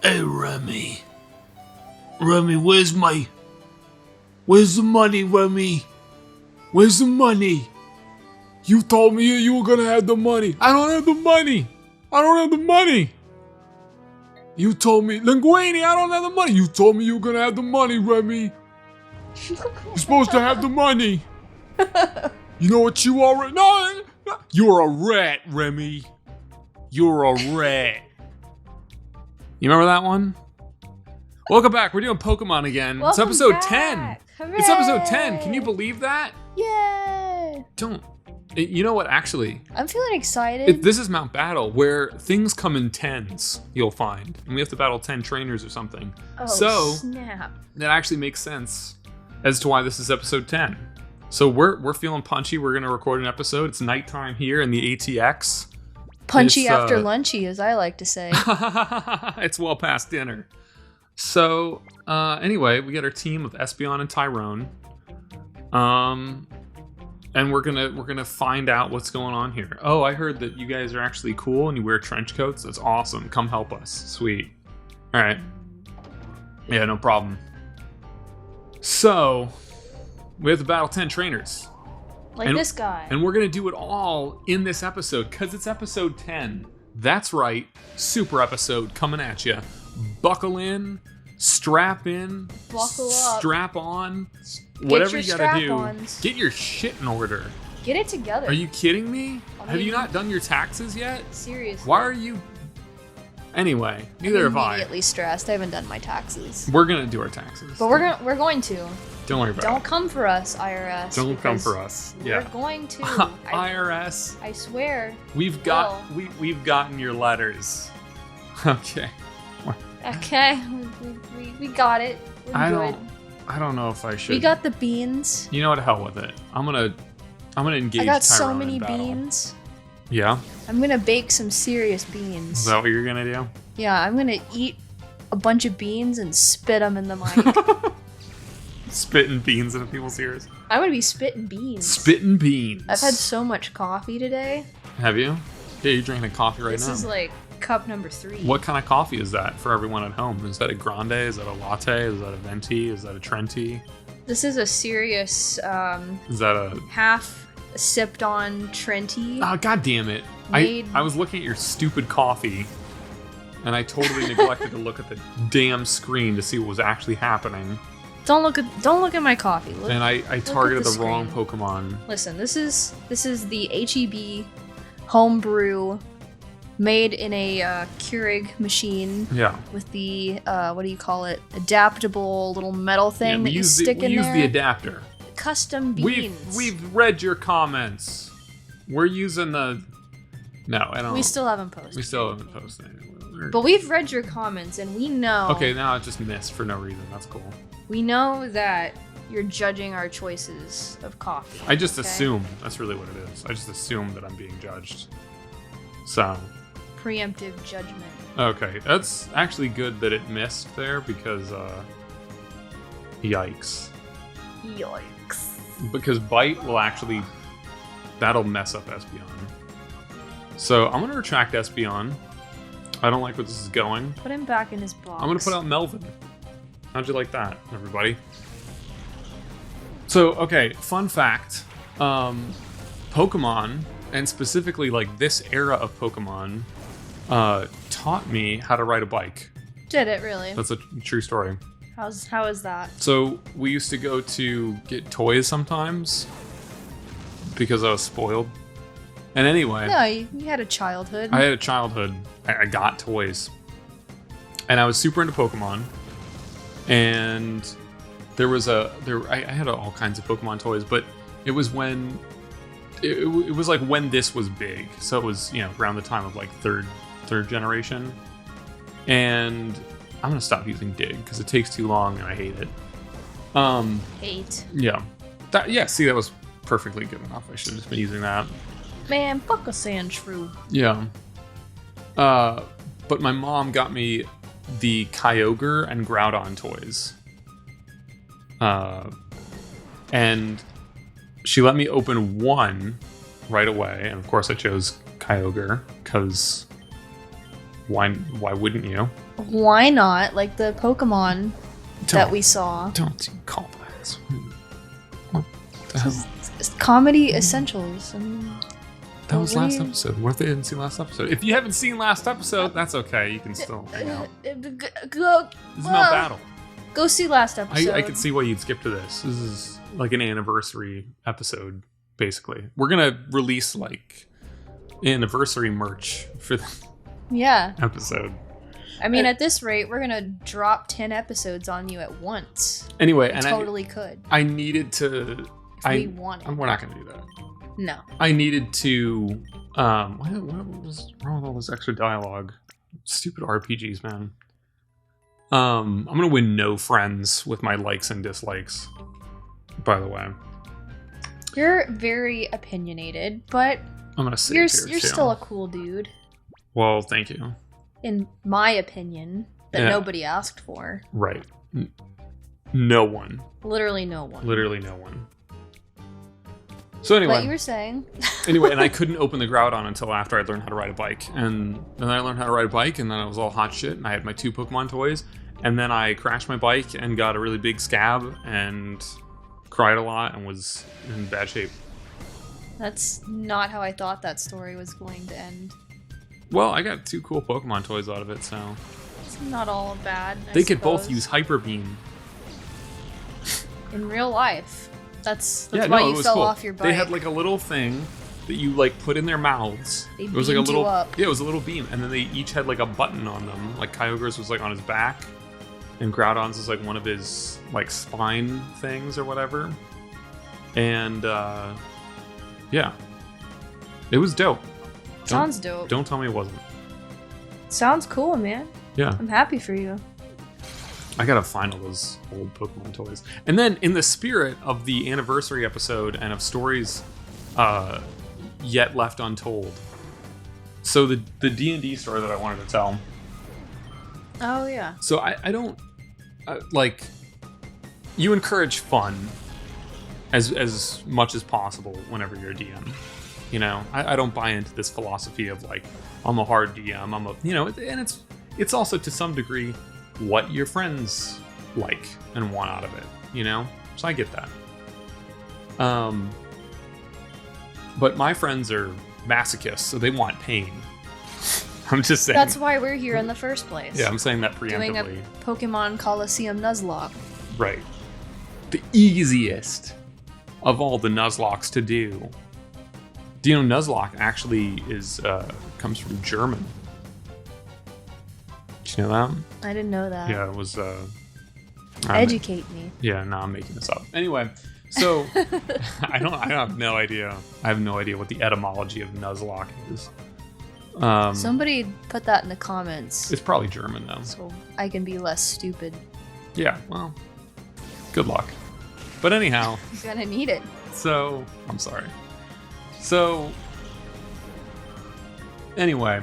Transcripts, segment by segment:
Hey, Remy. Remy, where's the money, Remy? Where's the money? You told me you were gonna have the money. I don't have the money. You told me, Linguini, I don't have the money. You told me you were gonna have the money, Remy. You're supposed to have the money. You know what you are? No, you're a rat, Remy. You're a rat. You remember that one? Welcome back. We're doing Pokemon again. It's episode 10. Hooray. It's episode 10. Can you believe that? Yay! You know what, actually? I'm feeling excited. This is Mount Battle, where things come in tens, you'll find. And we have to battle 10 trainers or something. Oh, so, snap. That actually makes sense as to why this is episode 10. So we're feeling punchy. We're going to record an episode. It's nighttime here in the ATX. Punchy after lunchy, as I like to say. It's well past dinner. So, anyway, we got our team of Espeon and Tyrone. And we're gonna find out what's going on here. Oh, I heard that you guys are actually cool and you wear trench coats. That's awesome. Come help us. Sweet. All right. Yeah, no problem. So, we have to battle 10 trainers. Like this guy. And we're gonna do it all in this episode because it's episode 10. That's right. Super episode coming at you. Buckle in, strap in, buckle up, strap on, whatever you gotta do. Strap-ons. Get your shit in order. Get it together. Are you kidding me? I mean, have you not done your taxes yet? Seriously. Why are you? Anyway, neither have I. Immediately stressed. I haven't done my taxes. We're gonna do our taxes. But we're going to. Don't worry about it. Don't come for us, IRS. Don't come for us. Yeah. We're going to. IRS. I swear. We've gotten your letters. Okay. Okay. We got it. We're good. I don't know if I should. We got the beans. You know what? Hell with it. I'm gonna engage. I got Tyrone so many in battle. beans. Yeah. I'm gonna bake some serious beans. Is that what you're gonna do? Yeah, I'm gonna eat a bunch of beans and spit them in the mic. Spitting beans into people's ears. I'm gonna be spitting beans. Spitting beans. I've had so much coffee today. Have you? Yeah, you're drinking coffee right now. This is like cup number 3. What kind of coffee is that for everyone at home? Is that a grande? Is that a latte? Is that a venti? Is that a Trenti? This is a serious Is that a half sipped on Trenti. Oh, god damn it. I was looking at your stupid coffee and I totally neglected to look at the damn screen to see what was actually happening. Don't look at my coffee. And I targeted the wrong screen. Pokemon. Listen, this is the HEB homebrew made in a Keurig machine. Yeah. With the what do you call it? Adaptable little metal thing that you stick in there. We use the adapter. Custom beans. We've read your comments. We're using the. No, I don't. We still haven't posted. We still haven't posted. But we've read your comments and we know. Okay, now I just missed for no reason. That's cool. We know that you're judging our choices of coffee. I just assume. That's really what it is. I just assume that I'm being judged. So. Preemptive judgment. Okay, that's actually good that it missed there because, yikes. Yikes. Because Bite will actually, that'll mess up Espeon. So I'm going to retract Espeon. I don't like where this is going. Put him back in his box. I'm going to put out Melvin. How'd you like that, everybody? So, okay, fun fact. Pokemon, and specifically like this era of Pokemon, taught me how to ride a bike. Did it really? That's a true story. How is that? So we used to go to get toys sometimes because I was spoiled. And anyway, No, you had a childhood. I had a childhood. I got toys, and I was super into Pokemon. And I had all kinds of Pokemon toys, but it was when it was like when this was big. So it was around the time of like third generation. And I'm gonna stop using dig because it takes too long and I hate it. Hate. Yeah. See, that was perfectly good enough. I should have just been using that. Man, fuck a Sandshrew. Yeah. But my mom got me the Kyogre and Groudon toys. And she let me open one right away, and of course I chose Kyogre because why wouldn't you? Why not? Like the Pokemon that we saw. Don't call that. What the hell? It's comedy essentials. I mean, That was last episode. What if they didn't see last episode? If you haven't seen last episode, that's okay. You can still hang out. Go, This is not battle. Go see last episode. I can see why you'd skip to this. This is like an anniversary episode, basically. We're going to release like anniversary merch for the episode. I mean, at this rate, we're going to drop 10 episodes on you at once. Anyway, we totally could. I needed to... we wanted. We're not going to do that. No. I needed to... what was wrong with all this extra dialogue? Stupid RPGs, man. I'm going to win no friends with my likes and dislikes, by the way. You're very opinionated, but I'm going to say you're still a cool dude. Well, thank you. In my opinion, that nobody asked for. Right. No one. Literally no one. Literally no one. So anyway. What you were saying. Anyway, and I couldn't open the Groudon until after I learned how to ride a bike. And then I learned how to ride a bike, and then I was all hot shit, and I had my 2 Pokemon toys. And then I crashed my bike and got a really big scab and cried a lot and was in bad shape. That's not how I thought that story was going to end. Well, I got 2 cool Pokemon toys out of it, so... It's not all bad, They could both use Hyper Beam. In real life. That's why you fell off your bike. They had like a little thing that you like put in their mouths. It was like a little up. Yeah, it was a little beam, and then they each had like a button on them. Like Kyogre's was like on his back, and Groudon's was like one of his like spine things or whatever. And yeah, it was dope. Sounds dope. Don't tell me it wasn't. Sounds cool, man. Yeah, I'm happy for you. I gotta find all those old Pokemon toys. And then, in the spirit of the anniversary episode and of stories yet left untold, so the D&D story that I wanted to tell. Oh yeah. So I don't like. You encourage fun as much as possible whenever you're a DM. You know, I don't buy into this philosophy of like I'm a hard DM. I'm a and it's also to some degree what your friends like and want out of it, you know? So I get that. But my friends are masochists, so they want pain. I'm just saying. That's why we're here in the first place. Yeah, I'm saying that preemptively. Doing a Pokemon Colosseum Nuzlocke. Right. The easiest of all the Nuzlockes to do. Do you know Nuzlocke actually comes from German? Did you know that? I didn't know that. Yeah, it was... Educate me. Yeah, no, I'm making this up. Anyway, so... I have no idea. I have no idea what the etymology of Nuzlocke is. Somebody put that in the comments. It's probably German, though. So I can be less stupid. Yeah, well, good luck. But anyhow... You're gonna need it. So... I'm sorry. So... Anyway...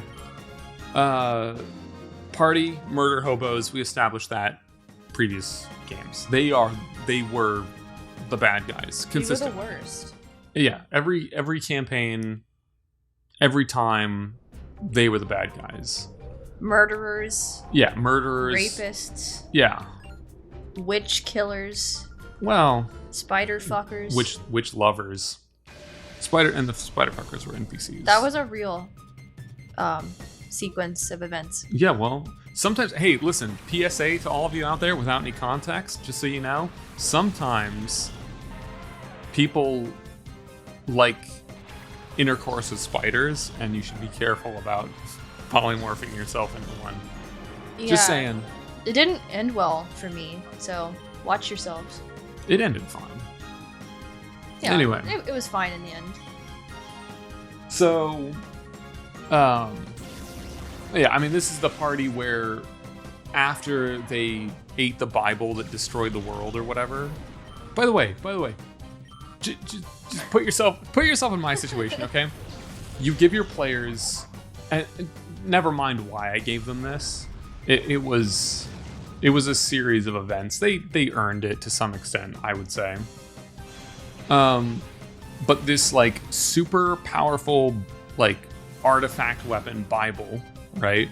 Party, murder hobos, we established that previous games. They were the bad guys. Consistent. They were the worst. Yeah, every campaign, every time, they were the bad guys. Murderers. Yeah, murderers. Rapists. Yeah. Witch killers. Well. Spider fuckers. Witch lovers. The spider fuckers were NPCs. That was a real sequence of events. Yeah, well, sometimes, hey, listen, PSA to all of you out there without any context, just so you know, sometimes people like intercourse with spiders, and you should be careful about polymorphing yourself into one. Yeah, just saying. It didn't end well for me, so watch yourselves. It ended fine. Yeah, anyway. It was fine in the end. So, yeah, I mean, this is the party where after they ate the Bible that destroyed the world or whatever. By the way, just put yourself in my situation, okay? You give your players, and never mind why I gave them this. It was a series of events. They earned it to some extent, I would say. but this like super powerful like artifact weapon Bible, right?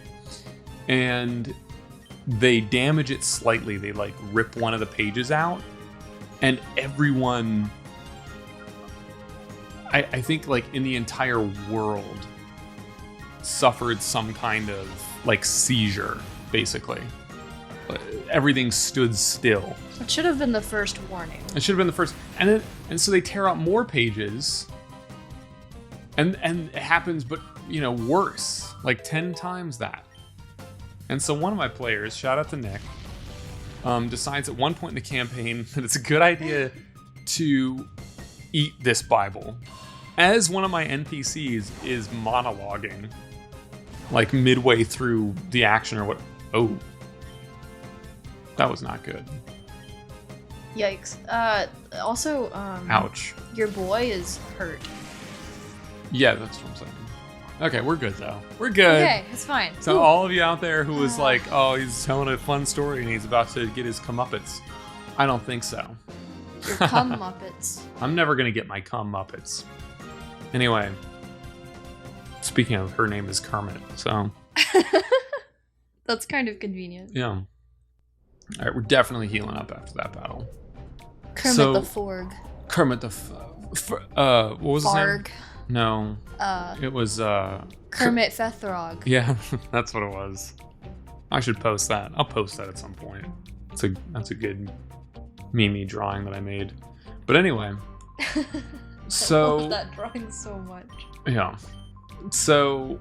And they damage it slightly. They like rip one of the pages out, and everyone, I think like in the entire world, suffered some kind of like seizure, basically. Everything stood still. It should have been the first warning. It should have been the first, and so they tear out more pages, and it happens, but worse, like 10 times that. And so one of my players, shout out to Nick, decides at one point in the campaign that it's a good idea to eat this Bible, as one of my NPCs is monologuing, like midway through the action or what. Oh, that was not good. Yikes. Also, ouch. Your boy is hurt. Yeah, that's what I'm saying. Okay, we're good though. We're good. Okay, it's fine. So all of you out there who was like, oh, he's telling a fun story and he's about to get his comeuppets. I don't think so. Your cum muppets. I'm never going to get my cum muppets. Anyway, speaking of, her name is Kermit, so. That's kind of convenient. Yeah. All right, we're definitely healing up after that battle. Kermit the Forg. Kermit the what was his name? Farg. No. It was Kermit Fethrog. Yeah, that's what it was. I should post that. I'll post that at some point. That's a good meme drawing that I made. But anyway. So I love that drawing so much. Yeah. So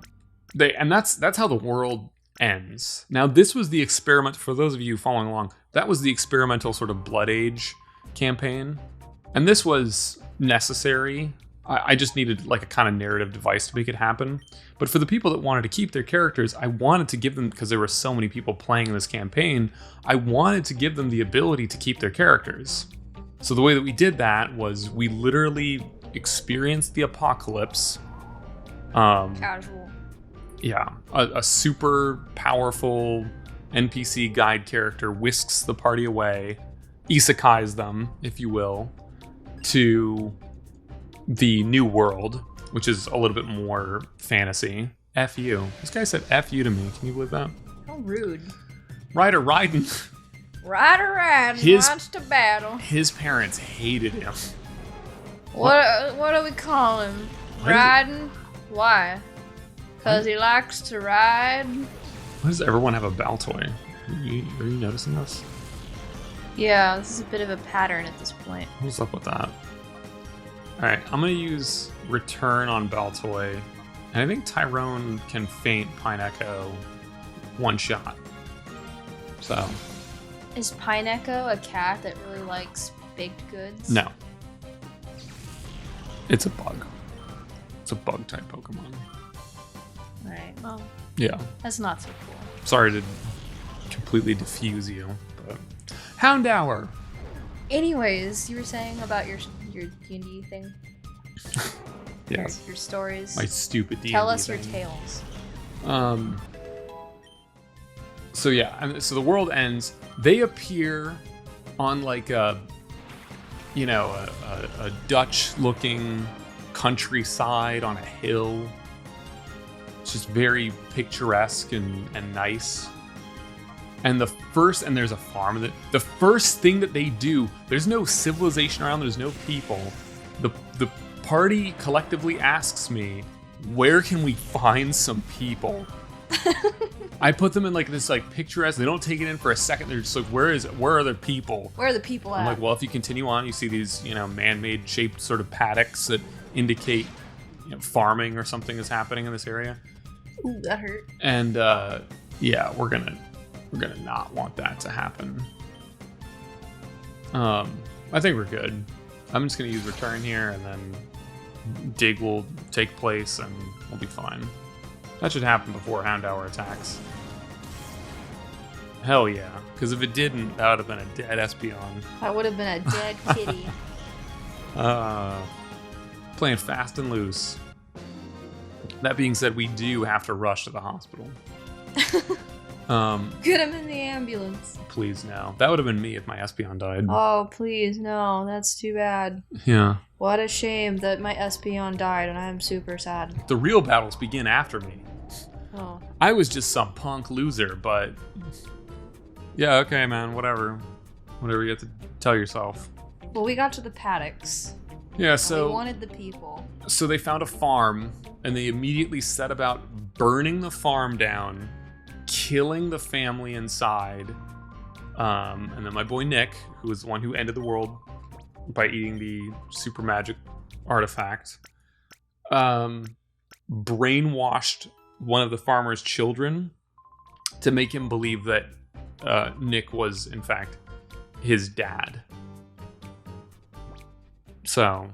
that's how the world ends. Now this was the experiment, for those of you following along, that was the experimental sort of Blood Age campaign. And this was necessary. I just needed like a kind of narrative device to make it happen. But for the people that wanted to keep their characters, I wanted to give them, because there were so many people playing this campaign, I wanted to give them the ability to keep their characters. So the way that we did that was we literally experienced the apocalypse. Casual. Yeah, a super powerful NPC guide character whisks the party away, isekais them, if you will, to the new world, which is a little bit more fantasy. F you. This guy said F you to me. Can you believe that? How rude. Ryder riding. Ryder wants to battle. His parents hated him. What do we call him? Riding? Why? Because he likes to ride. Why does everyone have a Baltoy? Are you noticing this? Yeah, this is a bit of a pattern at this point. What's up with that? Alright, I'm going to use Return on Baltoy. And I think Tyrone can feint Pine Echo one shot. So. Is Pine Echo a cat that really likes baked goods? No. It's a bug. It's a bug type Pokemon. Alright, well. Yeah. That's not so cool. Sorry to completely diffuse you, but. Houndour! Anyways, you were saying about your D&D thing? Yeah. Your stories? My stupid D&D Tell us thing. your tales. So yeah, so the world ends. They appear on like a Dutch-looking countryside on a hill. It's just very picturesque and nice. And there's a farm. The first thing that they do, there's no civilization around, there's no people. The party collectively asks me, where can we find some people? I put them in like this like picturesque, they don't take it in for a second, they're just like, where are the people? Where are the people at? I'm like, well, if you continue on, you see these, man-made shaped sort of paddocks that indicate farming or something is happening in this area. Ooh, that hurt. And yeah, we're gonna not want that to happen. I think we're good. I'm just gonna use return here, and then dig will take place, and we'll be fine. That should happen before Houndour attacks. Hell yeah, because if it didn't, that would have been a dead Espeon. That would have been a dead kitty. Playing fast and loose. That being said, we do have to rush to the hospital. Get him in the ambulance. Please, no. That would have been me if my Espeon died. Oh, please, no. That's too bad. Yeah. What a shame that my Espeon died, and I'm super sad. The real battles begin after me. Oh. I was just some punk loser, but... Yeah, okay, man, whatever. Whatever you have to tell yourself. Well, we got to the paddocks. Yeah, so... We wanted the people. So they found a farm, and they immediately set about burning the farm down, killing the family inside, and then my boy Nick, who was the one who ended the world by eating the super magic artifact, brainwashed one of the farmer's children to make him believe that Nick was, in fact, his dad. So...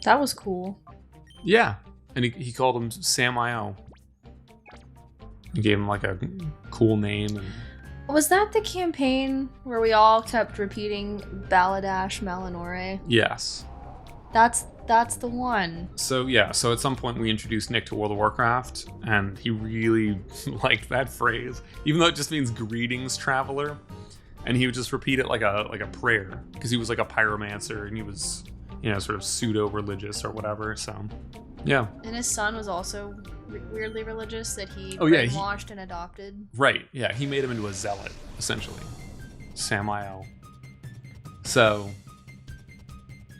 That was cool. Yeah, and he called him Sam I.O. He gave him like a cool name. And... Was that the campaign where we all kept repeating Baladash Malinore? Yes. That's the one. So yeah, so at some point we introduced Nick to World of Warcraft, and he really liked that phrase, even though it just means greetings, traveler. And he would just repeat it like a prayer, because he was like a pyromancer, and he was, you know, sort of pseudo-religious or whatever, so, yeah. And his son was also weirdly religious that he yeah, brainwashed and adopted. Right, yeah, he made him into a zealot, essentially. Samael. So,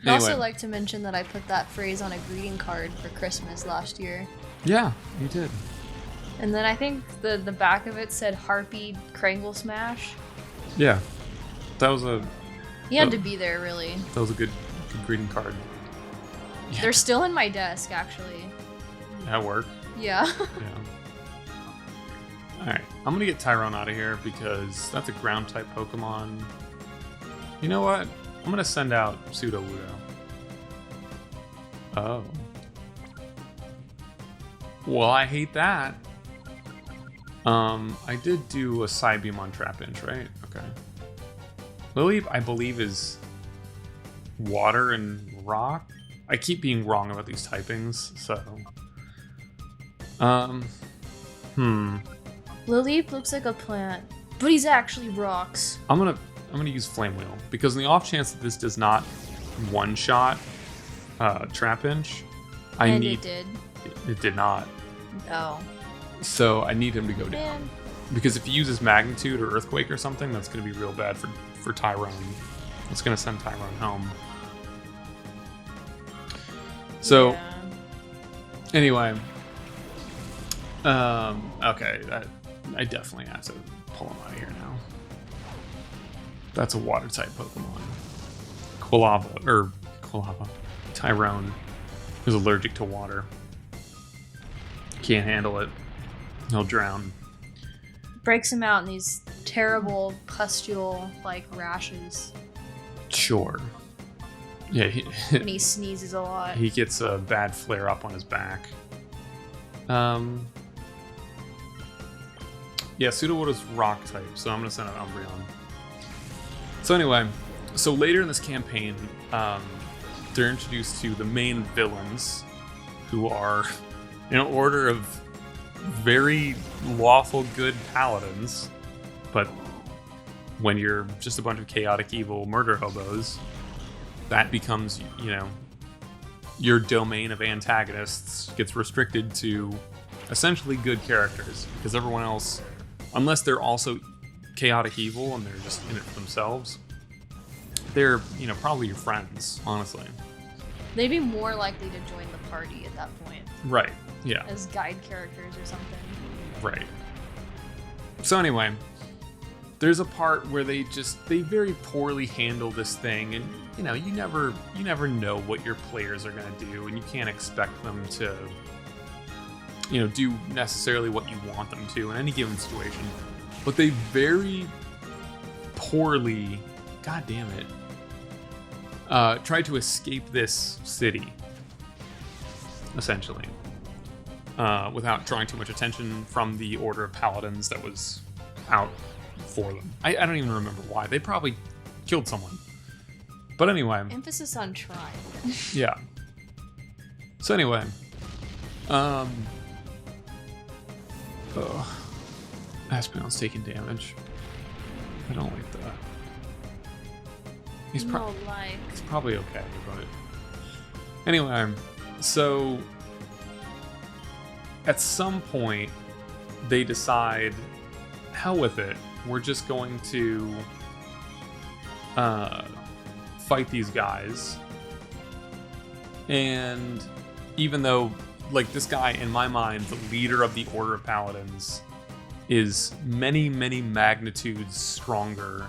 I'd anyway. also like to mention that I put that phrase on a greeting card for Christmas last year. Yeah, you did. And then I think the back of it said Harpy Krangle Smash. Yeah, that was a... He had to be there, really. That was a good greeting card. Yeah. They're still in my desk, actually. At work? Yeah. Yeah. Alright, I'm gonna get Tyrone out of here because that's a ground-type Pokemon. You know what? I'm gonna send out Pseudo-Wudo. Oh. Well, I hate that. I did do a Psybeam on Trapinch, right? Okay. Lily, I believe, is water and rock. I keep being wrong about these typings, so... Lilleep looks like a plant, but he's actually rocks. I'm gonna use Flame Wheel, because in the off chance that this does not one-shot Trapinch, it did. It did not. Oh. So I need him to go down. Man. Because if he uses Magnitude or Earthquake or something, that's going to be real bad for Tyrone. It's going to send Tyrone home. So, yeah. Anyway. Okay, I definitely have to pull him out of here now. That's a Water-type Pokemon. Quilava. Tyrone is allergic to water. Can't handle it. He'll drown. Breaks him out in these terrible pustule-like rashes. Sure. Yeah, and he sneezes a lot. He gets a bad flare-up on his back. Yeah, Sudowoodo is rock type, so I'm going to send out Umbreon. So anyway, so later in this campaign, they're introduced to the main villains, who are in order of very lawful good paladins, but when you're just a bunch of chaotic evil murder hobos, that becomes, you know, your domain of antagonists gets restricted to essentially good characters, because everyone else, unless they're also chaotic evil and they're just in it for themselves, they're, you know, probably your friends, honestly. They'd be more likely to join the party at that point. Right, yeah. As guide characters or something. Right. So anyway, there's a part where they very poorly handle this thing, and you know, you never know what your players are going to do, and you can't expect them to, you know, do necessarily what you want them to in any given situation. But they very poorly, god damn it, try to escape this city, essentially, without drawing too much attention from the Order of Paladins that was out for them. I don't even remember why. They probably killed someone. But anyway. Emphasis on trying. Yeah. So anyway. Aspion's taking damage. I don't like that. He's No, like. it's probably okay, but anyway, so at some point they decide, hell with it, we're just going to fight these guys. And even though, like, this guy, in my mind, the leader of the Order of Paladins, is many, many magnitudes stronger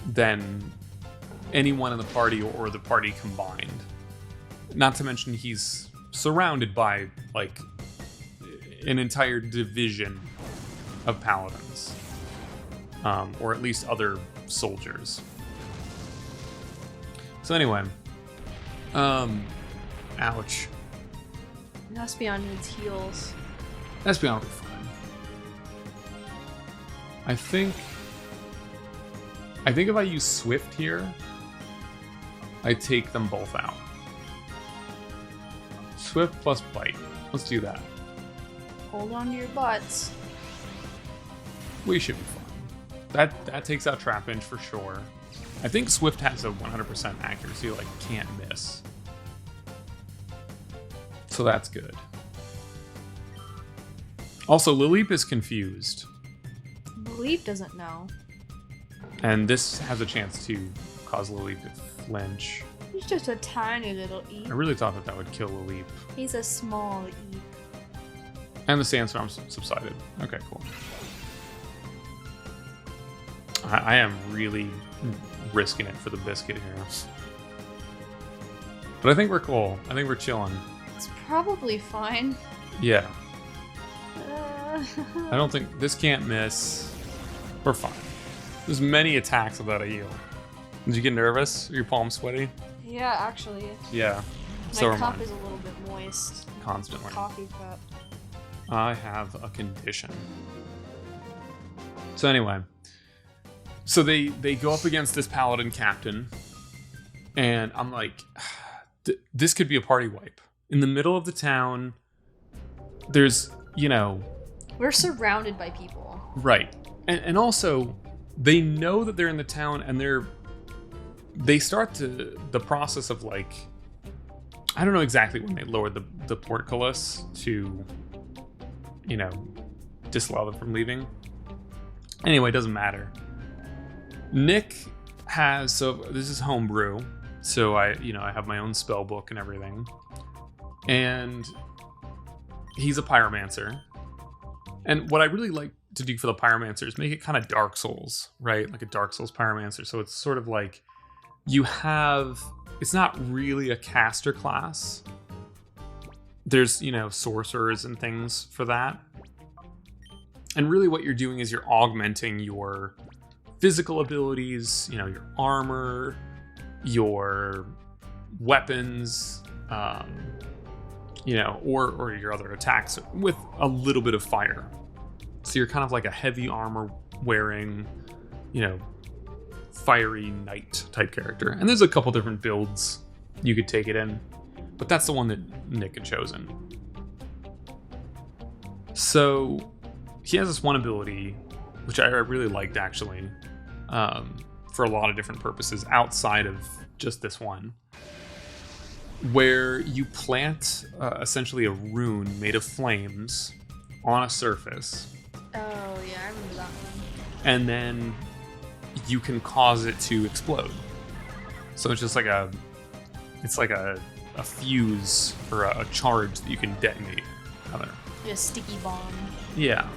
than anyone in the party or the party combined. Not to mention he's surrounded by, like, an entire division of paladins. Or at least other soldiers. So anyway. Ouch. Aspion needs heals. Aspion will be fine. I think if I use Swift here, I take them both out. Swift plus Bite. Let's do that. Hold on to your butts. We should be fine. That takes out Trapinch for sure. I think Swift has a 100% accuracy, like can't miss. So that's good. Also, Lilip is confused. Lilip doesn't know. And this has a chance to cause Lilip to flinch. He's just a tiny little I Eep. really thought that would kill Lilip. He's a small Eep. And the sandstorm subsided. Okay, cool. I am really risking it for the biscuit here. But I think we're cool. I think we're chilling. It's probably fine. Yeah. I don't think... This can't miss. We're fine. There's many attacks without a heal. Did you get nervous? Are your palms sweaty? Yeah, actually. Yeah. My So am cup mine. is a little bit moist. Constantly. Coffee cup. I have a condition. So anyway. So they go up against this paladin captain. And I'm like... This could be a party wipe. In the middle of the town, there's, you know... We're surrounded by people. Right. And also, they know that they're in the town, and they start the process of, like... I don't know exactly when they lowered the portcullis to, you know, disallow them from leaving. Anyway, it doesn't matter. Nick has... So, this is homebrew. So I have my own spell book and everything. And he's a pyromancer. And what I really like to do for the pyromancer is make it kind of Dark Souls, right? Like a Dark Souls pyromancer. So it's sort of like it's not really a caster class. There's, sorcerers and things for that. And really what you're doing is you're augmenting your physical abilities, your armor, your weapons, or your other attacks with a little bit of fire. So you're kind of like a heavy armor wearing, fiery knight type character. And there's a couple different builds you could take it in, but that's the one that Nick had chosen. So he has this one ability, which I really liked actually, for a lot of different purposes outside of just this one, where you plant essentially a rune made of flames on a surface. Oh yeah, I remember that one. And then you can cause it to explode. So it's just like a fuse or a charge that you can detonate. I don't know. Like a sticky bomb. Yeah.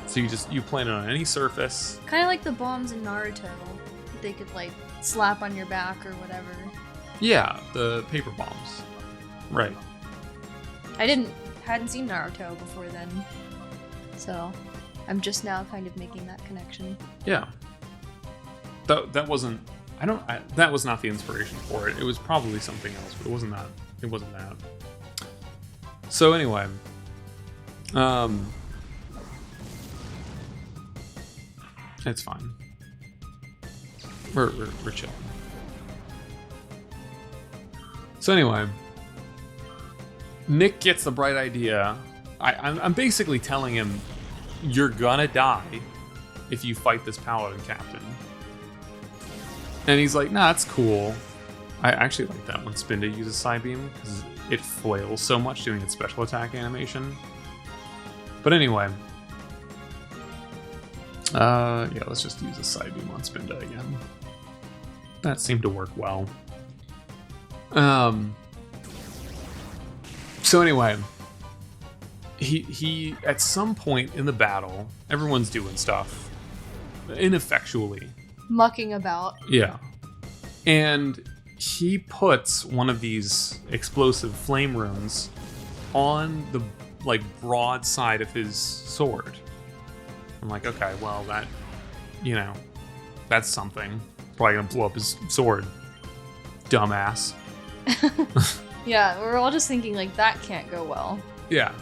So you plant it on any surface. Kind of like the bombs in Naruto. They could like slap on your back or whatever. Yeah, the paper bombs. Right. I hadn't seen Naruto before then, so I'm just now kind of making that connection. Yeah. That wasn't. That was not the inspiration for it. It was probably something else, but it wasn't that. It wasn't that. So anyway, it's fine. We're chilling. So anyway, Nick gets the bright idea. I'm basically telling him, you're gonna die if you fight this paladin captain. And he's like, nah, that's cool. I actually like that when Spinda uses Side Beam, because it flails so much doing its special attack animation. But anyway. Yeah, let's just use a Side Beam on Spinda again. That seemed to work well. So anyway, he at some point in the battle, everyone's doing stuff ineffectually, mucking about. Yeah, and he puts one of these explosive flame runes on the broad side of his sword. I'm like, okay, well that, that's something. Probably gonna blow up his sword. Dumbass. Yeah, we're all just thinking that can't go well. Yeah.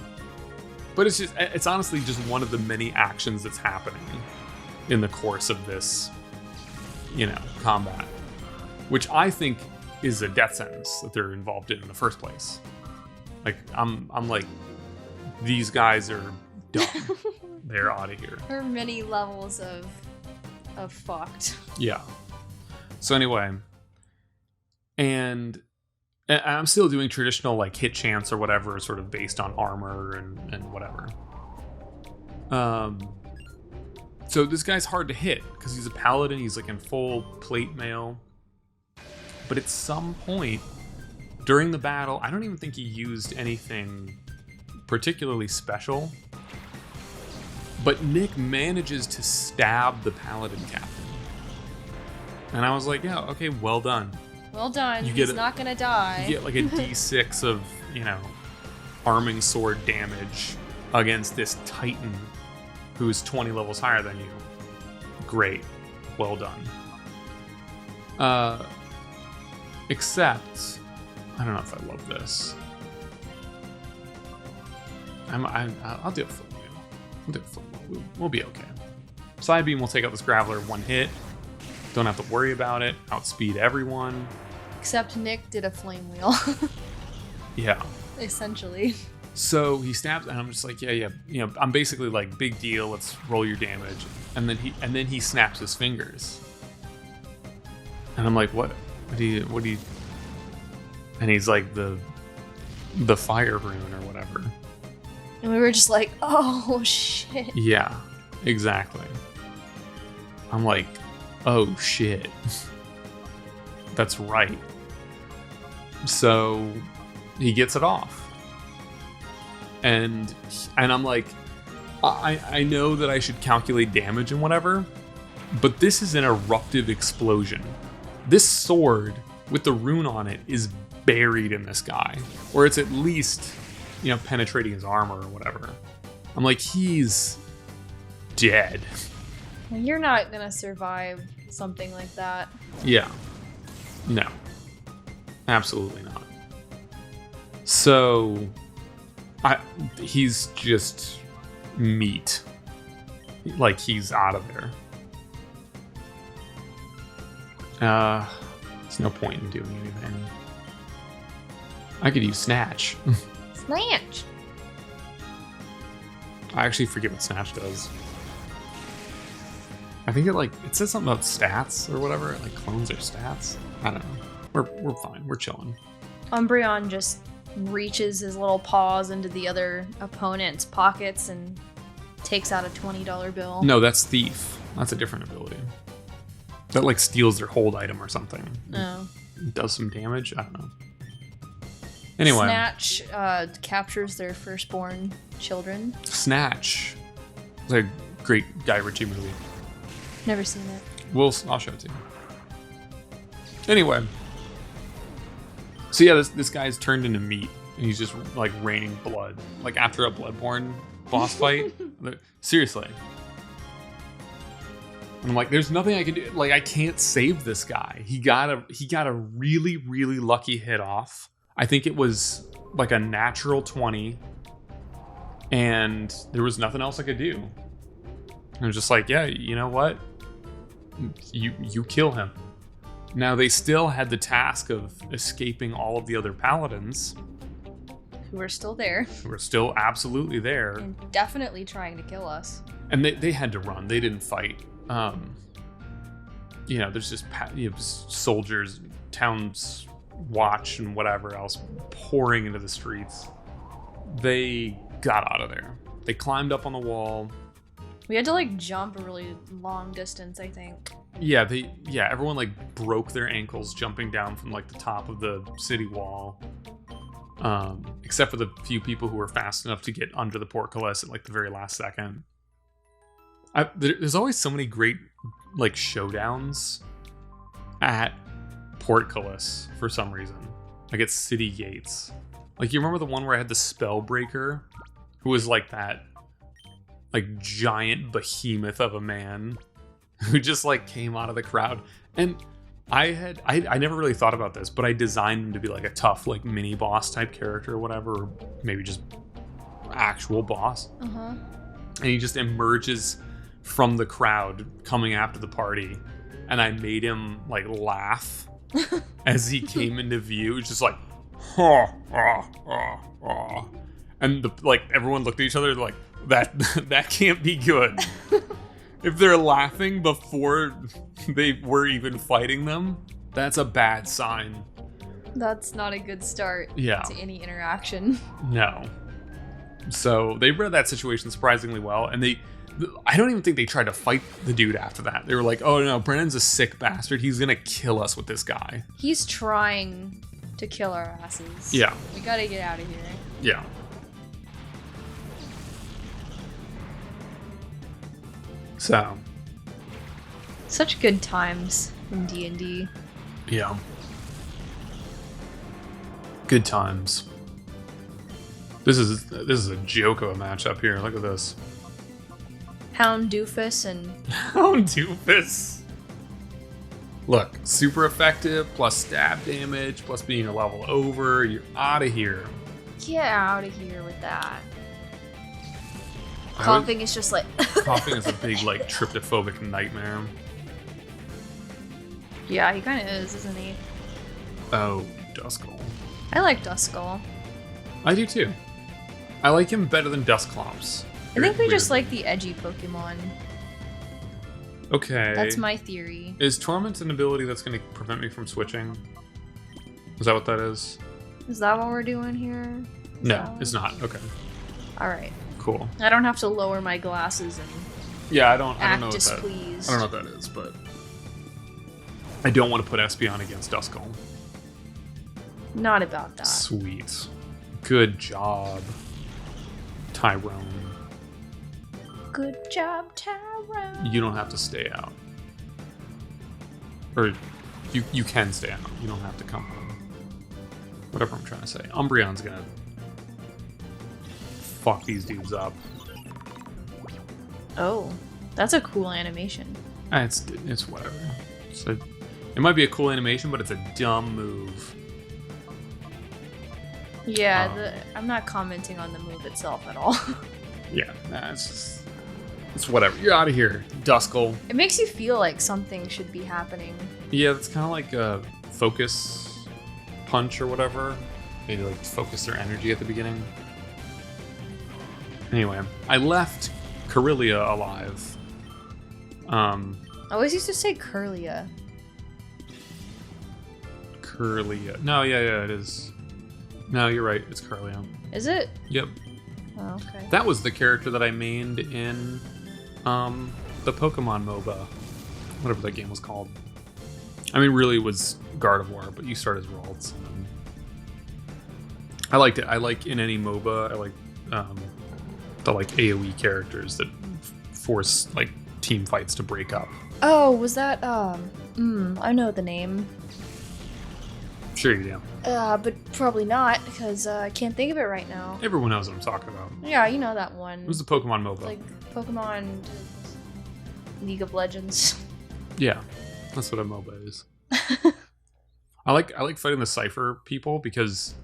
But it's honestly just one of the many actions that's happening in the course of this, combat. Which I think is a death sentence that they're involved in the first place. I'm like, these guys are dumb. They're out of here. There are many levels of fucked. Yeah. So anyway, and I'm still doing traditional hit chance or whatever, sort of based on armor and whatever. So this guy's hard to hit because he's a paladin. He's in full plate mail. But at some point during the battle, I don't even think he used anything particularly special. But Nick manages to stab the paladin captain. And I was like, yeah, okay, well done. Well done. He's not going to die. You get a D6 of, arming sword damage against this titan who's 20 levels higher than you. Great. Well done. Except, I don't know if I love this. I'll do a flip wheel. We'll be okay. Side Beam will take out this Graveler one hit. Don't have to worry about it. Outspeed everyone. Except Nick did a flame wheel. Yeah. Essentially. So he stabs, and I'm just like, yeah. I'm basically like, big deal. Let's roll your damage. And then he snaps his fingers. And I'm like, what do you? And he's like the fire rune or whatever. And we were just like, oh shit. Yeah, exactly. I'm like, oh shit. That's right. So he gets it off. And I'm like, I know that I should calculate damage and whatever, but this is an eruptive explosion. This sword with the rune on it is buried in this guy, or it's at least, penetrating his armor or whatever. I'm like, he's dead. You're not gonna survive something like that. Yeah. No. Absolutely not. So, he's just meat. He's out of there. There's no point in doing anything. I could use Snatch. Snatch! I actually forget what Snatch does. I think it says something about stats or whatever. It clones their stats. I don't know. We're fine. We're chilling. Umbreon just reaches his little paws into the other opponent's pockets and takes out a $20 bill. No, that's Thief. That's a different ability. That steals their hold item or something. Oh. It does some damage. I don't know. Anyway. Snatch captures their firstborn children. Snatch. It's a great Guy Ritchie movie. Never seen it. I'll show it to you. Anyway. So yeah, this guy's turned into meat. And he's just raining blood. After a Bloodborne boss fight. Seriously. And I'm like, there's nothing I can do. I can't save this guy. He got a really, really lucky hit off. I think it was a natural 20. And there was nothing else I could do. I was just like, yeah, you know what? You kill him. Now they still had the task of escaping all of the other paladins. who are still there. Who are still absolutely there. And definitely trying to kill us. And they had to run. They didn't fight. There's just soldiers, towns watch, and whatever else pouring into the streets. They got out of there. They climbed up on the wall. We had to like jump a really long distance, I think. Yeah, everyone like broke their ankles jumping down from like the top of the city wall. Except for the few people who were fast enough to get under the portcullis at like the very last second. There's always so many great like showdowns at portcullis for some reason. Like at city gates. Like you remember the one where I had the Spellbreaker, who was like that like giant behemoth of a man who just like came out of the crowd. And I never really thought about this, but I designed him to be like a tough like mini boss type character or whatever, or maybe just actual boss. Uh-huh. And he just emerges from the crowd coming after the party, and I made him like laugh as he came into view. It's just like and like everyone looked at each other like that can't be good. If they're laughing before they were even fighting them, that's a bad sign. That's not a good start to any interaction. No. So they read that situation surprisingly well, and I don't even think they tried to fight the dude after that. They were like, oh no, Brennan's a sick bastard. He's gonna kill us with this guy. He's trying to kill our asses. Yeah. We gotta get out of here. Yeah. So. Such good times in D&D. Yeah. Good times. This is a joke of a matchup here. Look at this. Hound Doofus and... Hound Doofus. Look, super effective, plus stab damage, plus being a level over. You're out of here. Get out of here with that. Coughing is just like... Coughing is a big, like, tryptophobic nightmare. Yeah, he kind of is, isn't he? Oh, Duskull. I like Duskull. I do too. I like him better than Dusclops. I think we just like the edgy Pokemon. Okay. That's my theory. Is Torment an ability that's going to prevent me from switching? Is that what that is? Is that what we're doing here? No, it's not. Okay. Alright. Cool. I don't have to lower my glasses and I don't know displeased. I don't know what that is, but I don't want to put Espeon against Duskull. Not about that. Sweet. Good job, Tyrone. Good job, Tyrone. You don't have to stay out. Or you can stay out. You don't have to come home. Whatever I'm trying to say. Umbreon's gonna fuck these dudes up. Oh, that's a cool animation. It's whatever. It might be a cool animation, but it's a dumb move. Yeah, I'm not commenting on the move itself at all. Yeah, it's whatever. You're out of here, Duskull. It makes you feel like something should be happening. Yeah, it's kind of like a focus punch or whatever. They like focus their energy at the beginning. Anyway, I left Corellia alive. I always used to say Curlia. Corellia. No, yeah, it is. No, you're right. It's Corellia. Is it? Yep. Oh, okay. That was the character that I mained in the Pokemon MOBA. Whatever that game was called. I mean, really it was Gardevoir, but you start as Ralts. I liked it. I like in any MOBA, I like the like AoE characters that force like team fights to break up. Oh, was that I know the name. Sure you do. But probably not, because I can't think of it right now. Everyone knows what I'm talking about. Yeah, you know that one. It was the Pokemon MOBA. Like Pokemon League of Legends. Yeah, that's what a MOBA is. I like fighting the Cypher people because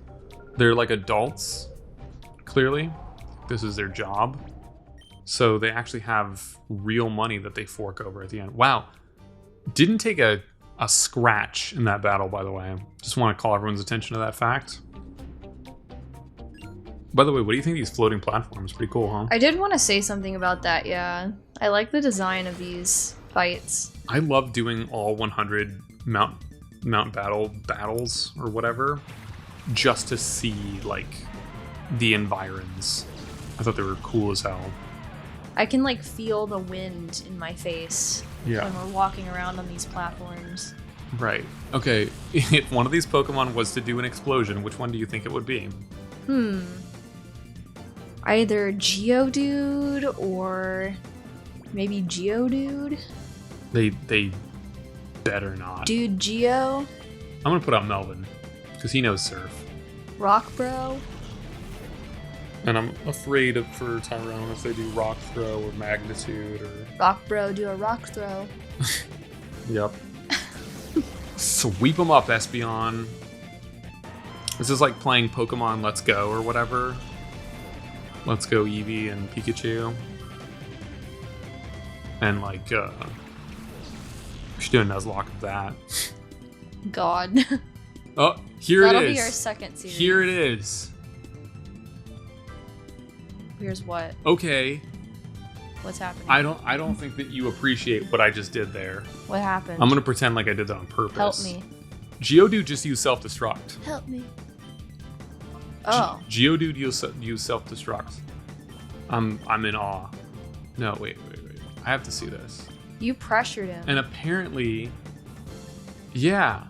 they're like adults, clearly. This is their job. So they actually have real money that they fork over at the end. Wow. Didn't take a scratch in that battle, by the way. Just want to call everyone's attention to that fact. By the way, what do you think of these floating platforms? Pretty cool, huh? I did want to say something about that, yeah. I like the design of these fights. I love doing all 100 mount battles or whatever, just to see like the environs. I thought they were cool as hell. I can like feel the wind in my face when we're walking around on these platforms. Right. Okay, if one of these Pokemon was to do an explosion, which one do you think it would be? Either Geodude or maybe Geodude. They better not. Dude Geo. I'm gonna put out Melvin, because he knows Surf. Rock Bro. And I'm afraid for Tyrone if they do Rock Throw or Magnitude or... Rock Bro, do a Rock Throw. Yep. Sweep them up, Espeon. This is like playing Pokemon Let's Go or whatever. Let's Go Eevee and Pikachu. And like, we should do a Nuzlocke of that. God. Oh, here it is. That'll be our second series. Here it is. Here's what? Okay. What's happening? I don't think that you appreciate what I just did there. What happened? I'm gonna pretend like I did that on purpose. Help me. Geodude just used self-destruct. Help me. Oh. Geodude used self-destruct. I'm in awe. No, wait. I have to see this. You pressured him. And apparently, yeah,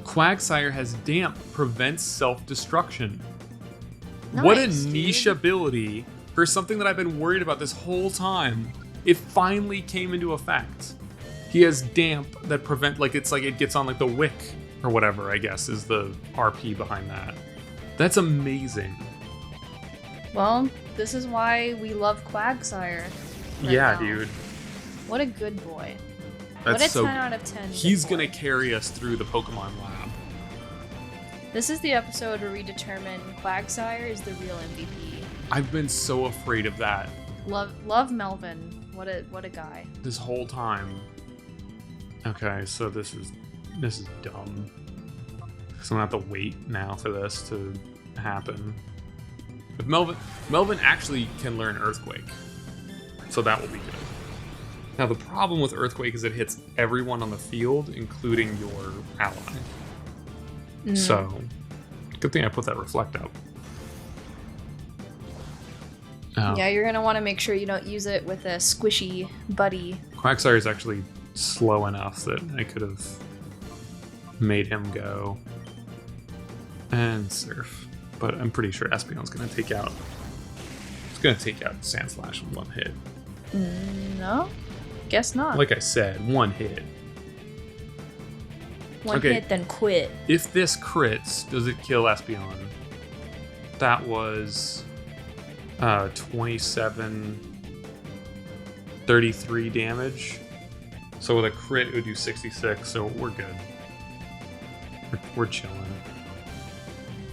Quagsire has Damp, prevents self-destruction. Nice, what a niche ability for something that I've been worried about this whole time. It finally came into effect. He has Damp that prevent, like it's like it gets on like the wick or whatever, I guess, is the RP behind that. That's amazing. Well, this is why we love Quagsire. Yeah, dude. What a good boy. That's what a so 10 out of 10. He's boy. gonna carry us through the Pokemon Lab. This is the episode where we determine Quagsire is the real MVP. I've been so afraid of that. Love Melvin. What a guy. This whole time. Okay, so this is dumb. So I'm gonna have to wait now for this to happen. If Melvin actually can learn Earthquake, so that will be good. Now the problem with Earthquake is it hits everyone on the field, including your ally. So, good thing I put that Reflect up. Yeah, you're gonna want to make sure you don't use it with a squishy buddy. Quagsire is actually slow enough that I could have made him go and Surf, but I'm pretty sure Espeon's gonna take out. It's gonna take out Sandslash in one hit. No, guess not. Like I said, one hit. One hit, then quit. If this crits, does it kill Espeon? That was 33 damage. So with a crit, it would do 66. So we're good. We're chilling.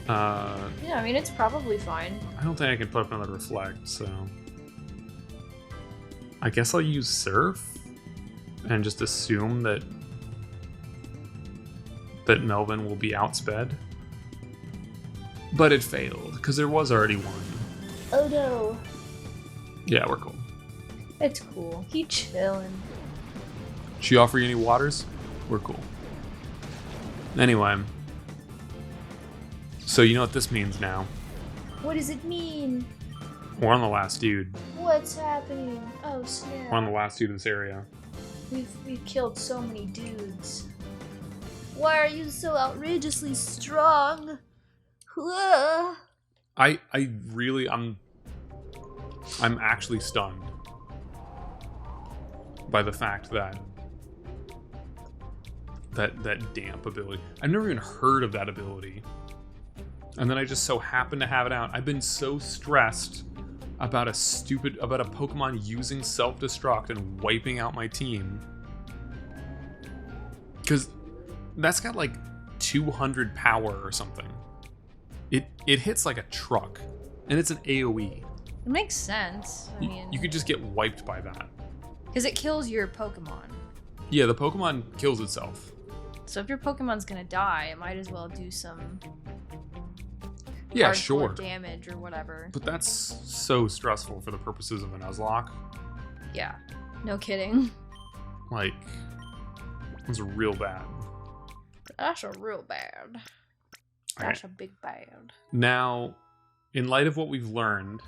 Yeah, I mean it's probably fine. I don't think I can put up another Reflect. So I guess I'll use Surf and just assume that Melvin will be outsped. But it failed, because there was already one. Oh no. Yeah, we're cool. It's cool. He chillin'. She offer you any waters? We're cool. Anyway. So you know what this means now. What does it mean? We're on the last dude. What's happening? Oh snap. We're on the last dude of this area. We've killed so many dudes. Why are you so outrageously strong? I'm actually stunned by the fact that Damp ability. I've never even heard of that ability. And then I just so happen to have it out. I've been so stressed about a Pokemon using self-destruct and wiping out my team. Because that's got like 200 power or something. It hits like a truck, and it's an AoE. It makes sense. I mean, you could just get wiped by that. Because it kills your Pokemon. Yeah, the Pokemon kills itself. So if your Pokemon's gonna die, it might as well do some Yeah, hardcore sure. damage or whatever. But that's so stressful for the purposes of a Nuzlocke. Yeah, no kidding. Like, it's real bad. That's a real bad. That's a big bad. Now, in light of what we've learned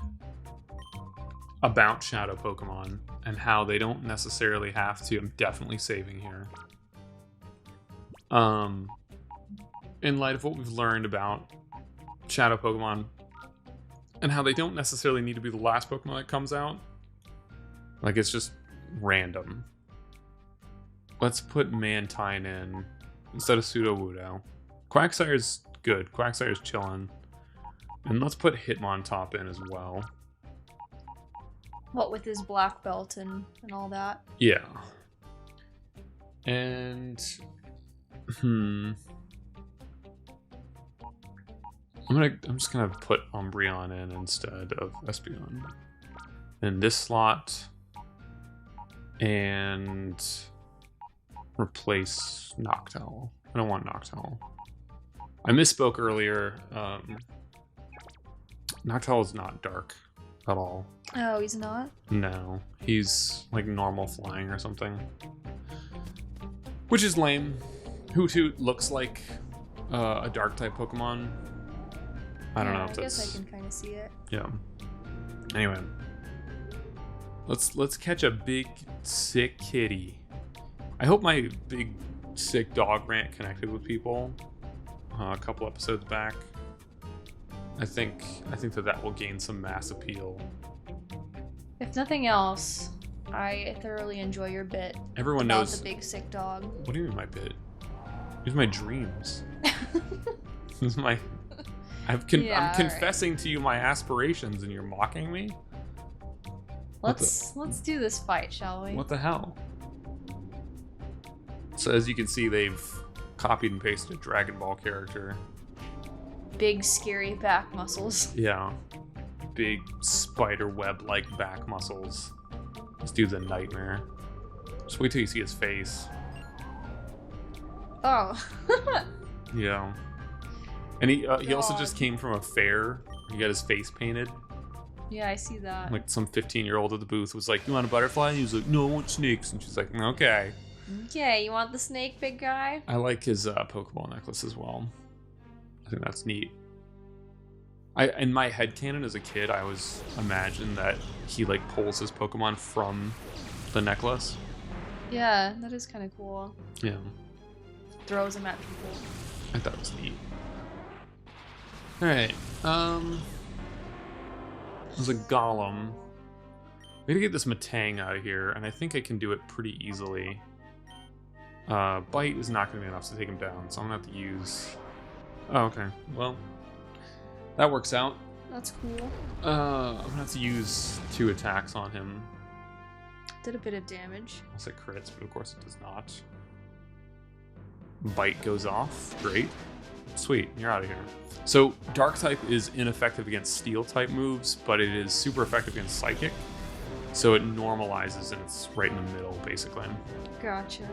about Shadow Pokemon and how they don't necessarily have to, I'm definitely saving here. In light of what we've learned about Shadow Pokemon and how they don't necessarily need to be the last Pokemon that comes out, like it's just random. Let's put Mantine in instead of Sudowoodo. Quagsire's good. Quagsire's chilling. And let's put Hitmontop in as well. What with his black belt and all that? Yeah. And I'm just gonna put Umbreon in instead of Espeon in this slot and replace Noctowl. I don't want Noctowl. I misspoke earlier. Noctowl is not dark at all. Oh, he's not? No, he's like normal flying or something, which is lame. Hoothoot looks like a dark type Pokemon. I don't know if I that's. guess I can kind of see it. Yeah. Anyway, let's catch a big sick kitty. I hope my big sick dog rant connected with people a couple episodes back. I think that will gain some mass appeal. If nothing else, I thoroughly enjoy your bit. Everyone about knows the big sick dog. What do you mean my bit? These are my dreams. This is my. I'm confessing to you my aspirations, and you're mocking me. Let's do this fight, shall we? What the hell? So as you can see, they've copied and pasted a Dragon Ball character. Big scary back muscles. Yeah, big spider web-like back muscles. This dude's a nightmare. Just wait till you see his face. Oh. Yeah. And he also just came from a fair. He got his face painted. Yeah, I see that. Like some 15-year-old at the booth was like, "You want a butterfly?" And he was like, "No, I want snakes." And she's like, "Okay." Okay, you want the snake, big guy? I like his Pokeball necklace as well. I think that's neat. In my headcanon as a kid, I always imagined that he like pulls his Pokemon from the necklace. Yeah, that is kind of cool. Yeah. Throws them at people. I thought it was neat. Alright, there's a Golem. We gotta get this Matang out of here, and I think I can do it pretty easily. Bite is not gonna be enough to take him down, so I'm gonna have to use... Oh, okay. Well, that works out. That's cool. I'm gonna have to use 2 attacks on him. Did a bit of damage. Unless it crits, but of course it does not. Bite goes off. Great. Sweet, you're out of here. So, Dark type is ineffective against Steel type moves, but it is super effective against Psychic. So it normalizes and it's right in the middle, basically. Gotcha.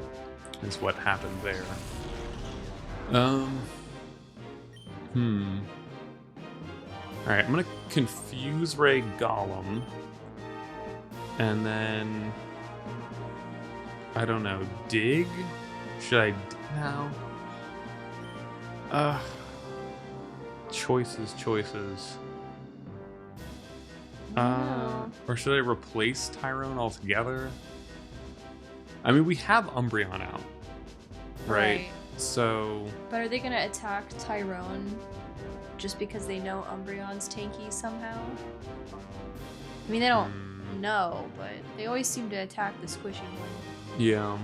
Is what happened there. Alright, I'm gonna Confuse Ray Golem. And then... I don't know, Dig? Should I... No. Choices. Or should I replace Tyrone altogether? I mean, we have Umbreon out, right? So... But are they gonna attack Tyrone just because they know Umbreon's tanky somehow? I mean, they don't know, but they always seem to attack the squishy one. Yeah.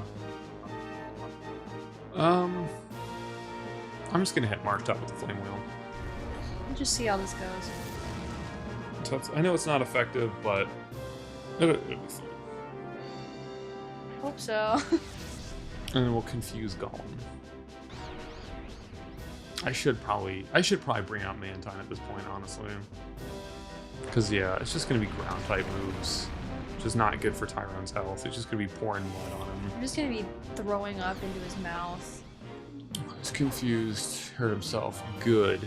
I'm just gonna hit Marked Up with the Flame Wheel. We'll just see how this goes. I know it's not effective, but it'll be fine. Hope so. And then we'll confuse Golem. I should probably bring out Mantine at this point, honestly. Because yeah, it's just gonna be ground type moves. Which is not good for Tyrone's health. It's just gonna be pouring mud on him. I'm just gonna be throwing up into his mouth. He's confused, hurt himself. Good.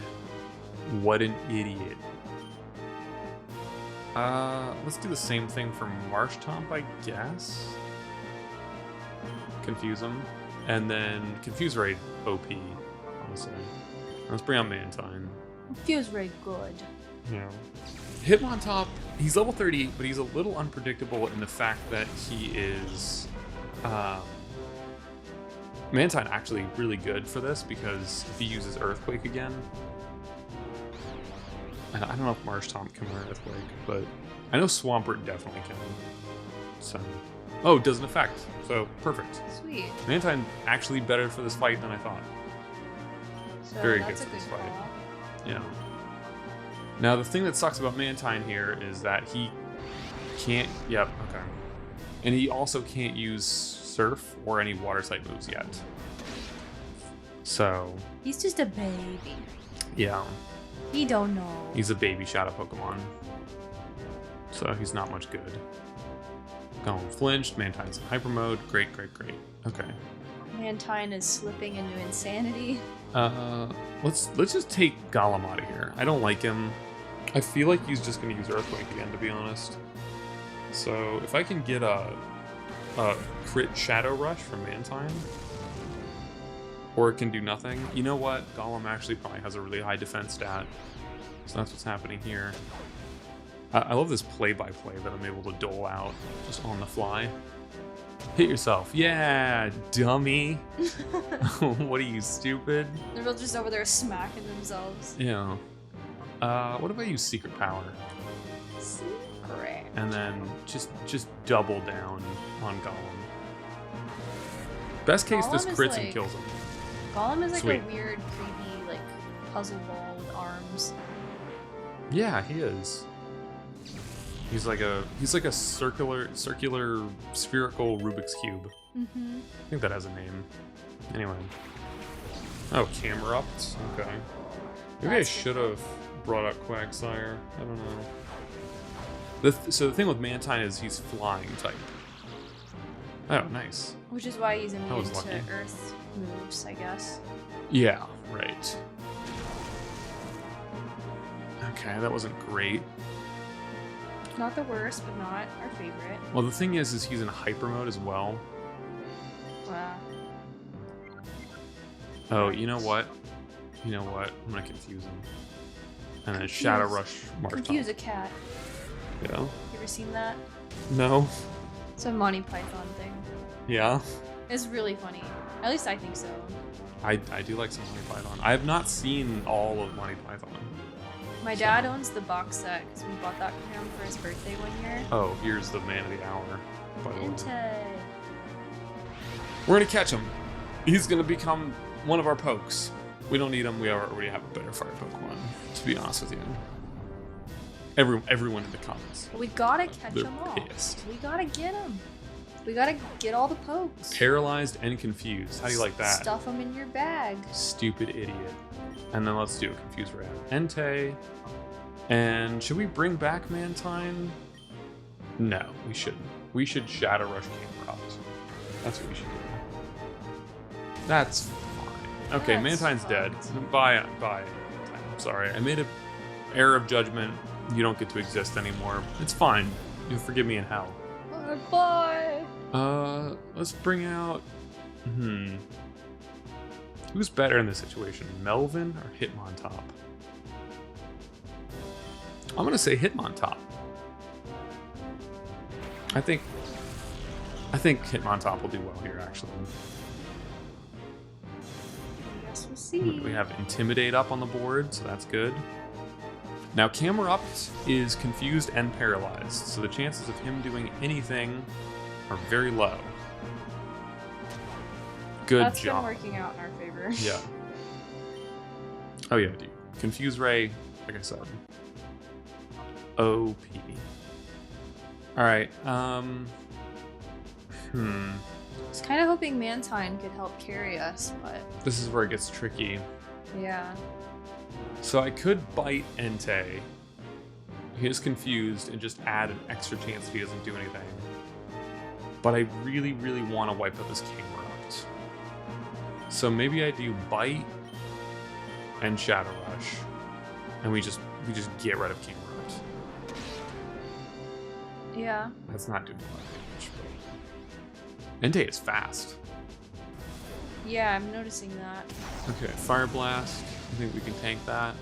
What an idiot. Let's do the same thing for Marshtomp, I guess. Confuse him. And then Confuse Ray OP, honestly. Let's bring out Mantine. Feels very good. Yeah. Hitmontop, he's level 30, but he's a little unpredictable in the fact that he is... Mantine actually really good for this because if he uses Earthquake again... I don't know if Marshtomp can learn Earthquake, but I know Swampert definitely can. So... Oh, it doesn't affect. So, perfect. Sweet. Mantine actually better for this fight than I thought. So Very good that's a for good this fight. call. Yeah. Now, the thing that sucks about Mantine here is that he can't... Yep, okay. And he also can't use Surf or any water type moves yet. So... He's just a baby. Yeah. He don't know. He's a baby Shadow Pokemon. So he's not much good. Golem flinched. Mantine's in Hyper Mode. Great, great, great. Okay. Mantine is slipping into insanity. Let's just take Golem out of here. I don't like him. I feel like he's just going to use Earthquake again, to be honest. So if I can get a crit Shadow Rush from Mantine, or it can do nothing. You know what? Golem actually probably has a really high defense stat, so that's what's happening here. I love this play-by-play that I'm able to dole out just on the fly. Hit yourself. Yeah, dummy. What are you, stupid? They're both just over there smacking themselves. Yeah. What if I use Secret Power? Secret. And then just double down on Golem. Best case, this Golem is crits and like- kills him. Golem is like Sweet. a weird, creepy, like, puzzle ball with arms. Yeah, he is. He's like a circular, spherical Rubik's Cube. Mm-hmm. I think that has a name. Anyway. Oh, Camerupt? Okay. Maybe I That's should have brought up Quagsire. I don't know. So the thing with Mantine is he's flying type. Oh, nice. Which is why he's immune was to lucky. earth moves, I guess. Yeah, right. Okay, that wasn't great. Not the worst, but not our favorite. Well, the thing is he's in hyper mode as well. Wow. Oh, you know what? You know what? I'm gonna confuse him. And then Shadow Rush Marshtomp. Confuse a cat. Yeah. You ever seen that? No. It's a Monty Python thing. Yeah. It's really funny. At least I think so. I do like some Monty Python. I have not seen all of Monty Python. My dad owns the box set because we bought that for him for his birthday one year. Oh, here's the man of the hour. By the way. Entei. We're gonna catch him. He's gonna become one of our pokes. We don't need him. We already have a better fire Pokemon. To be honest with you. Everyone in the comments. We gotta catch They're them all. pissed. We gotta get them. We gotta get all the pokes. Paralyzed and confused. How do you like that? Stuff them in your bag. Stupid idiot. And then let's do a confused rat. Entei. And should we bring back Mantine? No, we shouldn't. We should Shadow Rush Camerupt. That's what we should do. That's fine. Okay, That's Mantine's fine. dead. Bye. I'm sorry. I made an error of judgment. You don't get to exist anymore. It's fine. You'll forgive me in hell. Bye. Let's bring out... Who's better in this situation, Melvin or Hitmontop? I'm gonna say Hitmontop. I think Hitmontop will do well here, actually. I guess we'll see. We have Intimidate up on the board, so that's good. Now, Camerupt is confused and paralyzed, so the chances of him doing anything are very low. Good That's job. been working out in our favor. Yeah. Oh yeah, dude. Confuse Ray, like I said. OP. Alright, I was kind of hoping Mantine could help carry us, but this is where it gets tricky. yeah. So I could bite Entei. He is confused and just add an extra chance if he doesn't do anything. But I really, really want to wipe up his Camerupt. So maybe I do Bite and Shadow Rush. and we just get rid of King Root. Yeah. That's not doing a lot of damage. Entei is fast. Yeah, I'm noticing that. Okay, Fire Blast. I think we can tank that.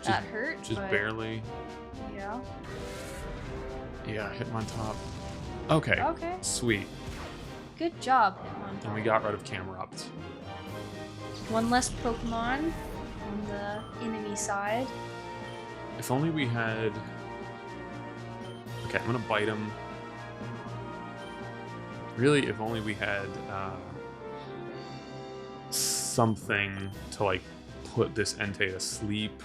That hurt, Just but barely. yeah. Yeah, hit him on top. Okay. Okay. Sweet. Good job, Hitmontop. And we got rid of Camerupt. One less Pokemon on the enemy side. If only we had... Okay, I'm gonna bite him. Really, if only we had something to like put this Entei to sleep.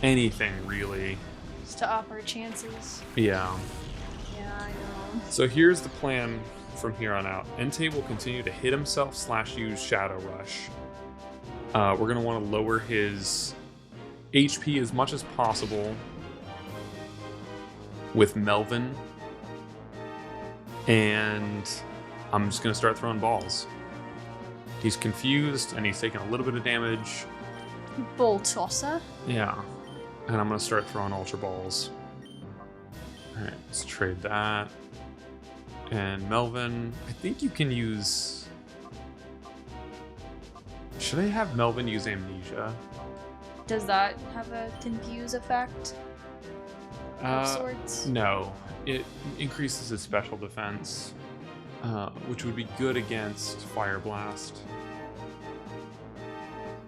Anything really. Just to up our chances. Yeah. Yeah, I know. So here's the plan from here on out. Entei will continue to hit himself / use Shadow Rush. We're gonna want to lower his HP as much as possible with Melvin. And I'm just gonna start throwing balls. He's confused and he's taking a little bit of damage. Ball tosser. Yeah. And I'm gonna start throwing Ultra Balls. Alright, let's trade that. And Melvin, I think you can use... Should I have Melvin use Amnesia? Does that have a confuse effect of sorts? No. It increases his special defense, which would be good against Fire Blast.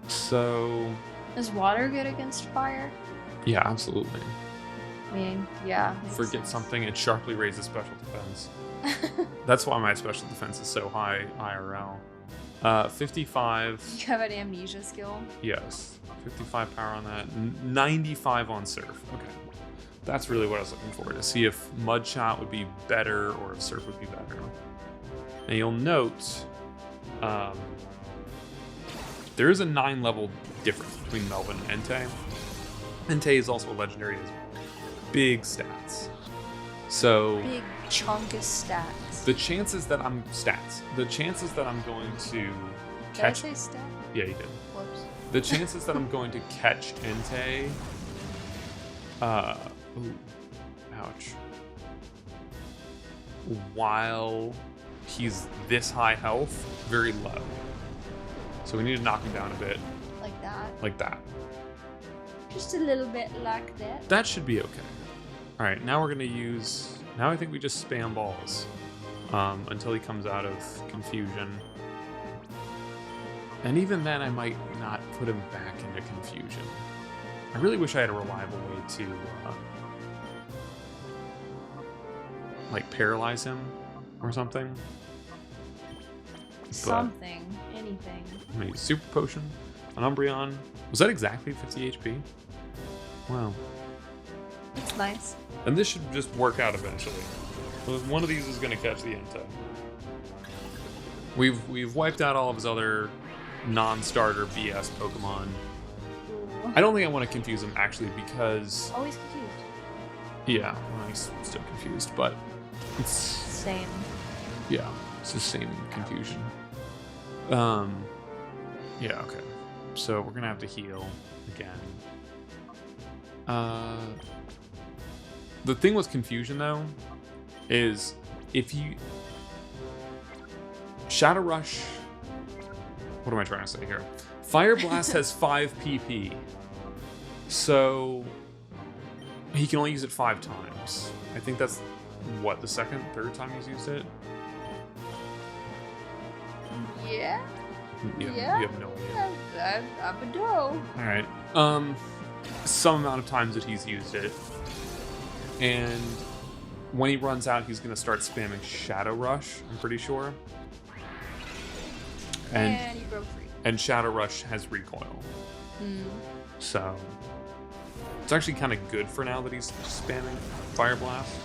So... Is water good against fire? Yeah, absolutely. I mean, yeah. Forget sense. something, it sharply raises special defense. That's why my special defense is so high IRL. 55. You have an amnesia skill? Yes. 55 power on that. 95 on Surf. Okay. That's really what I was looking for, to see if Mud Shot would be better or if Surf would be better. And you'll note there is a 9-level difference between Melvin and Entei. Entei is also a legendary, has big stats. So Big chunk of stats. the chances that I'm going to Did I catch... say stat? Yeah, you did. Whoops. The chances that I'm going to catch Entei... ooh, ouch. While he's this high health, very low. So we need to knock him down a bit. Like that? Like that. Just a little bit like that. That should be okay. Alright, now we're going to use... Now I think we just spam balls. Until he comes out of confusion. And even then, I might not put him back into confusion. I really wish I had a reliable way to... like, paralyze him or something. Something. Anything. I'm gonna use Super Potion. An Umbreon. Was that exactly 50 HP? Wow. It's nice. And this should just work out eventually. One of these is gonna catch the Entei. We've wiped out all of his other non-starter BS Pokemon. Ooh. I don't think I want to confuse him actually because... Always confused. Yeah, well, he's still confused, but it's... Same. Yeah, it's the same confusion. Yeah, okay. So we're gonna have to heal again. The thing with confusion though is if you Shadow Rush, what am I trying to say here? Fire Blast has 5 PP, so he can only use it 5 times. I think that's what, the second, third time he's used it. Yeah. You Yeah. have no idea. I'm a doe. Alright. Some amount of times that he's used it. And when he runs out, he's going to start spamming Shadow Rush, I'm pretty sure. And you broke free. And Shadow Rush has recoil. So it's actually kind of good for now that he's spamming Fire Blast.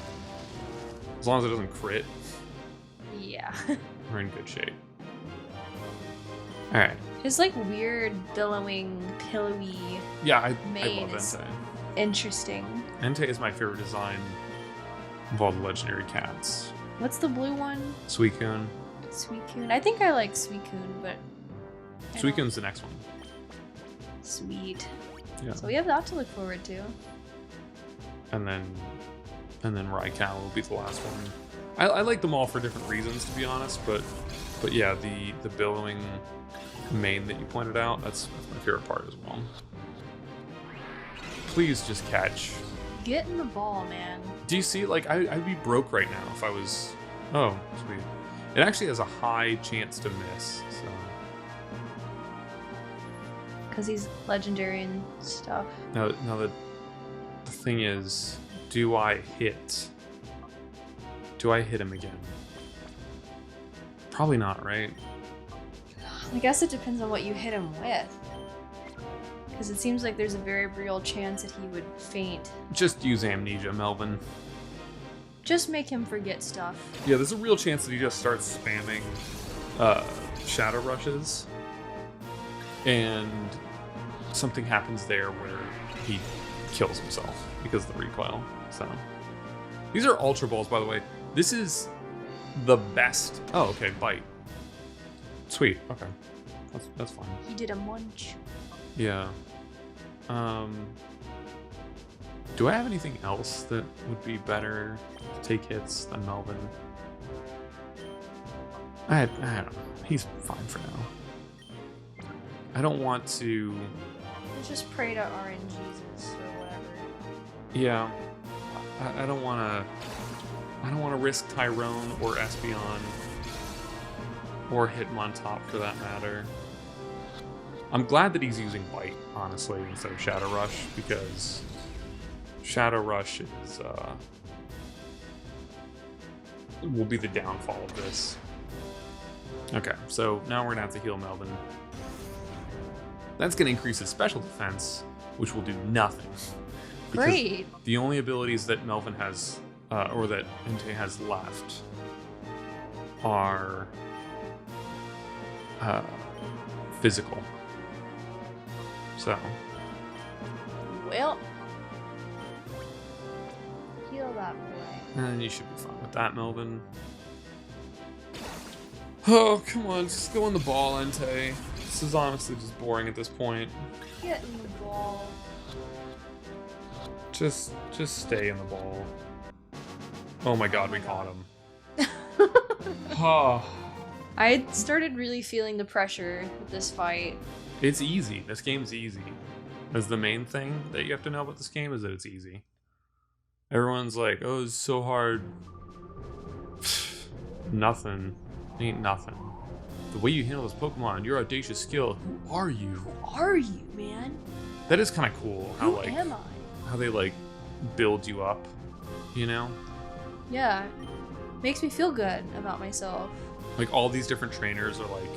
As long as it doesn't crit, Yeah. we're in good shape. Alright. His like weird billowing, pillowy Yeah, I mane love is Entei. interesting. Entei is my favorite design of all the legendary cats. What's the blue one? Suicune. Suicune. I think I like Suicune, but I don't- Suicune's the next one. Sweet. Yeah. So we have that to look forward to. And then Raikou will be the last one. I like them all for different reasons, to be honest, but yeah, the billowing main that you pointed out, that's my favorite part as well. Please just catch. Get in the ball, man. Do you see, like, I'd be broke right now if I was... Oh, sweet. It actually has a high chance to miss, so... Because he's legendary and stuff. Now the thing is, do I hit? Do I hit him again? Probably not, right? I guess it depends on what you hit him with. Because it seems like there's a very real chance that he would faint. Just use Amnesia, Melvin. Just make him forget stuff. Yeah, there's a real chance that he just starts spamming Shadow Rushes. And something happens there where he kills himself because of the recoil. So these are Ultra Balls, by the way. This is the best. Oh, okay, bite. Sweet. Okay, that's fine. He did a munch. Yeah. Do I have anything else that would be better to take hits than Melvin? I don't know. He's fine for now. I don't want to... Just pray to RNGesus or whatever. Yeah. I don't want to... I don't want to risk Tyrone or Espeon. Or Hitmontop for that matter. I'm glad that he's using Bite, honestly, instead of Shadow Rush, because Shadow Rush is, will be the downfall of this. Okay, so now we're gonna have to heal Melvin. That's gonna increase his special defense, which will do nothing. Great! The only abilities that Melvin has, or that Entei has left, are physical. So. Well. Heal that boy. And you should be fine with that, Melvin. Oh, come on, just go in the ball, Entei. This is honestly just boring at this point. Get in the ball. Just stay in the ball. Oh my god, we caught him. Oh. I started really feeling the pressure with this fight. It's easy. This game's easy. That's the main thing that you have to know about this game, is that it's easy. Everyone's like, oh, it's so hard. Nothing. Ain't nothing. The way you handle this Pokemon, your audacious skill. Who are you? Who are you, man? That is kind of cool. How Who am I? How they like build you up, you know? Yeah. Makes me feel good about myself. Like all these different trainers are like,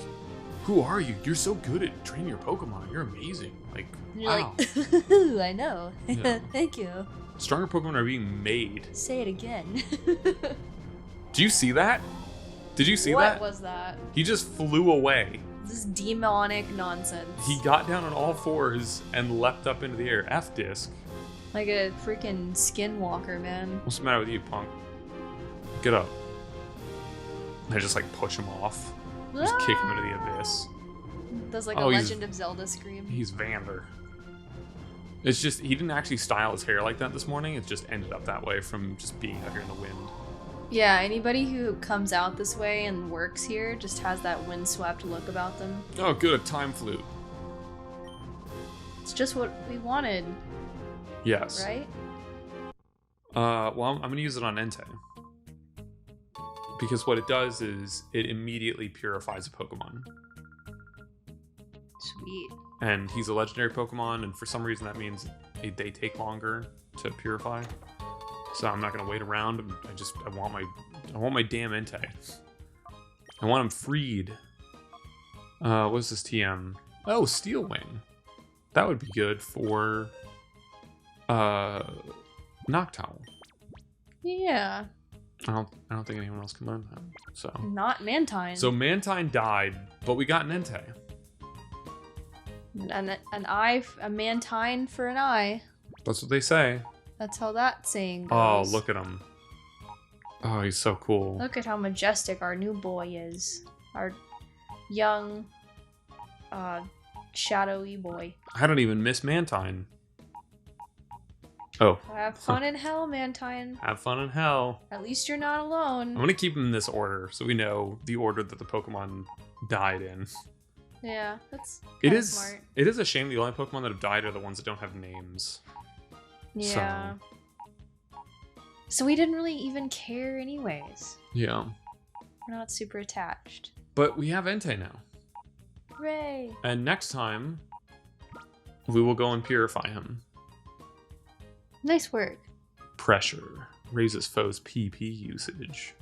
who are you? You're so good at training your Pokemon. You're amazing. Like, You're wow. like, I know. Yeah. Thank you. Stronger Pokemon are being made. Say it again. Do you see that? Did you see What that? was that? He just flew away. This demonic nonsense. He got down on all fours and leapt up into the air. F-disc. Like a freaking skinwalker, man. What's the matter with you, punk? Get up. I just like push him off. Just kick him into the abyss. Does like Oh, a he's- Legend of Zelda scream. He's Vander. It's just, he didn't actually style his hair like that this morning. It just ended up that way from just being out here in the wind. Yeah, anybody who comes out this way and works here just has that windswept look about them. Oh, good, a time flute. It's just what we wanted, Yes. right? Well, I'm going to use it on Entei. Because what it does is it immediately purifies a Pokemon. Sweet. And he's a legendary Pokemon, and for some reason that means they take longer to purify. So I'm not gonna wait around. I want my damn Entei. I want him freed. What's this TM? Oh, Steel Wing. That would be good for Noctowl. Yeah. I don't think anyone else can learn that. So Not Mantine. So Mantine died, but we got an Entei. a Mantine for an eye. That's what they say. That's how that saying Oh, goes. look at him. Oh, he's so cool. Look at how majestic our new boy is. Our young, shadowy boy. I don't even miss Mantine. Oh. Have fun in hell, Mantine. Have fun in hell. At least you're not alone. I'm going to keep them in this order so we know the order that the Pokemon died in. Yeah, that's It is smart. It is a shame the only Pokemon that have died are the ones that don't have names. Yeah. So we didn't really even care anyways. Yeah. We're not super attached. But we have Entei now. Hooray! And next time, we will go and purify him. Nice work. Pressure raises foes' PP usage.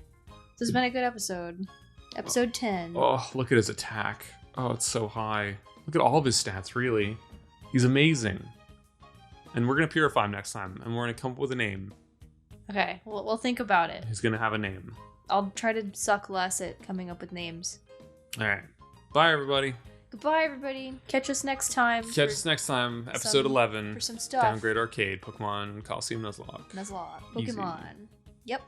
This has been a good episode. Episode 10. Oh, look at his attack. Oh, it's so high. Look at all of his stats, really. He's amazing. And we're going to purify him next time, and we're going to come up with a name. Okay, we'll think about it. He's going to have a name. I'll try to suck less at coming up with names. All right. Bye, everybody. Goodbye, everybody. Catch us next time. Catch us next time, episode 11. For some stuff. Downgrade Arcade, Pokemon Colosseum Nuzlocke. Pokemon. Yep.